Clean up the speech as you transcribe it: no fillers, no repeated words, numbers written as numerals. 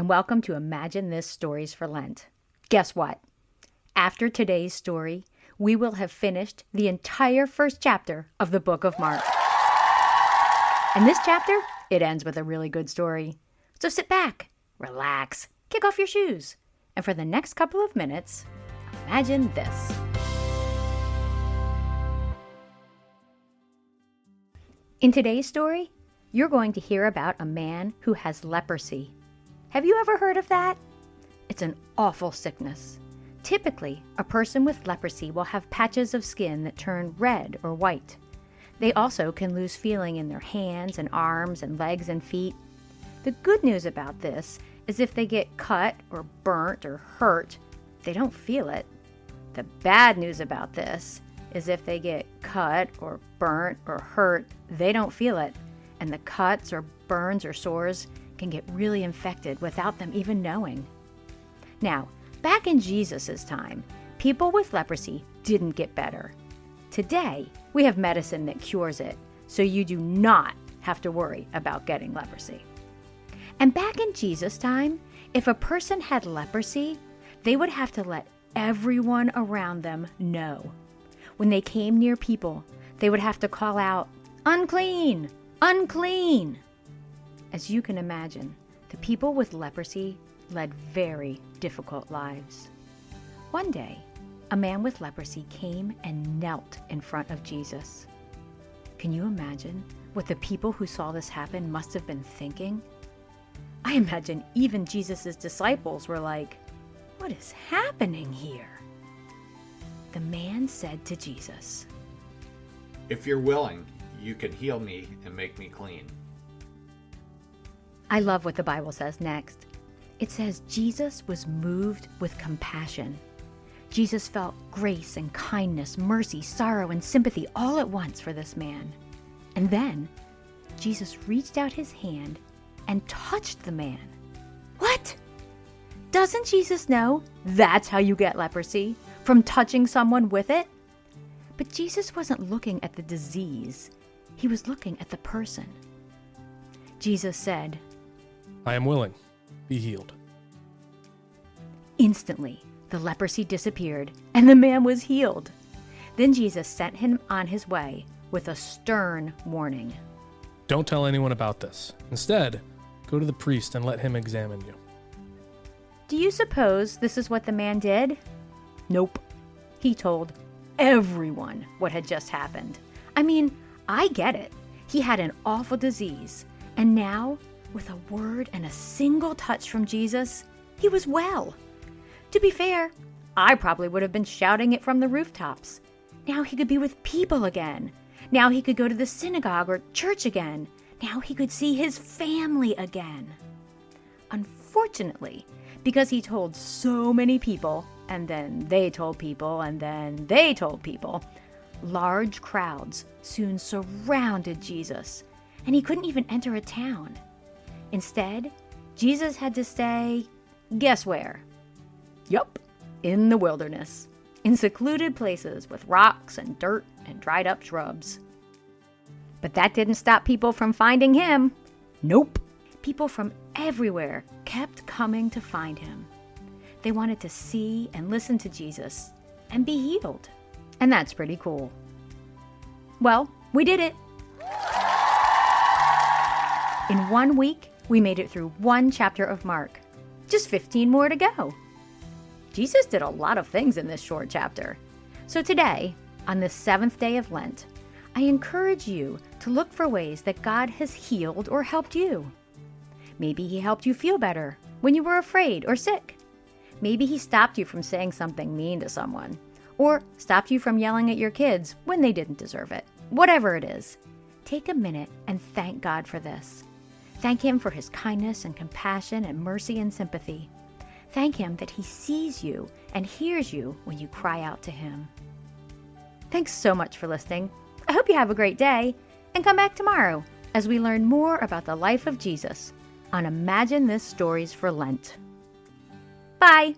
and welcome to Imagine This Stories for Lent. Guess what? After today's story, we will have finished the entire first chapter of the book of Mark. And this chapter, it ends with a really good story. So sit back, relax, kick off your shoes, and for the next couple of minutes, imagine this. In today's story, you're going to hear about a man who has leprosy. Have you ever heard of that? It's an awful sickness. Typically, a person with leprosy will have patches of skin that turn red or white. They also can lose feeling in their hands and arms and legs and feet. The good news about this is if they get cut or burnt or hurt, they don't feel it. The bad news about this is if they get cut or burnt or hurt, they don't feel it. And the cuts or burns or sores can get really infected without them even knowing. Now, back in Jesus' time, people with leprosy didn't get better. Today, we have medicine that cures it, so you do not have to worry about getting leprosy. And back in Jesus' time, if a person had leprosy, they would have to let everyone around them know. When they came near people, they would have to call out, "Unclean! Unclean!" As you can imagine, the people with leprosy led very difficult lives. One day, a man with leprosy came and knelt in front of Jesus. Can you imagine what the people who saw this happen must have been thinking? I imagine even Jesus' disciples were like, "What is happening here?" The man said to Jesus, "If you're willing, you can heal me and make me clean." I love what the Bible says next. It says Jesus was moved with compassion. Jesus felt grace and kindness, mercy, sorrow, and sympathy all at once for this man. And then Jesus reached out his hand and touched the man. What? Doesn't Jesus know that's how you get leprosy? From touching someone with it? But Jesus wasn't looking at the disease. He was looking at the person. Jesus said, "I am willing. Be healed." Instantly, the leprosy disappeared and the man was healed. Then Jesus sent him on his way with a stern warning. Don't tell anyone about this. Instead, go to the priest and let him examine you. Do you suppose this is what the man did? Nope. He told everyone what had just happened. I mean, I get it. He had an awful disease, and now, with a word and a single touch from Jesus, he was well. To be fair, I probably would have been shouting it from the rooftops. Now he could be with people again. Now he could go to the synagogue or church again. Now he could see his family again. Unfortunately, because he told so many people, and then they told people, and then they told people, large crowds soon surrounded Jesus, and he couldn't even enter a town. Instead, Jesus had to stay, guess where? Yup, in the wilderness, in secluded places with rocks and dirt and dried up shrubs. But that didn't stop people from finding him. Nope. People from everywhere kept coming to find him. They wanted to see and listen to Jesus and be healed. And that's pretty cool. Well, we did it. In 1 week, we made it through one chapter of Mark. Just 15 more to go. Jesus did a lot of things in this short chapter. So today, on the 7th day of Lent, I encourage you to look for ways that God has healed or helped you. Maybe he helped you feel better when you were afraid or sick. Maybe he stopped you from saying something mean to someone, or stopped you from yelling at your kids when they didn't deserve it. Whatever it is, take a minute and thank God for this. Thank him for his kindness and compassion and mercy and sympathy. Thank him that he sees you and hears you when you cry out to him. Thanks so much for listening. I hope you have a great day, and come back tomorrow as we learn more about the life of Jesus on Imagine This Stories for Lent. Bye!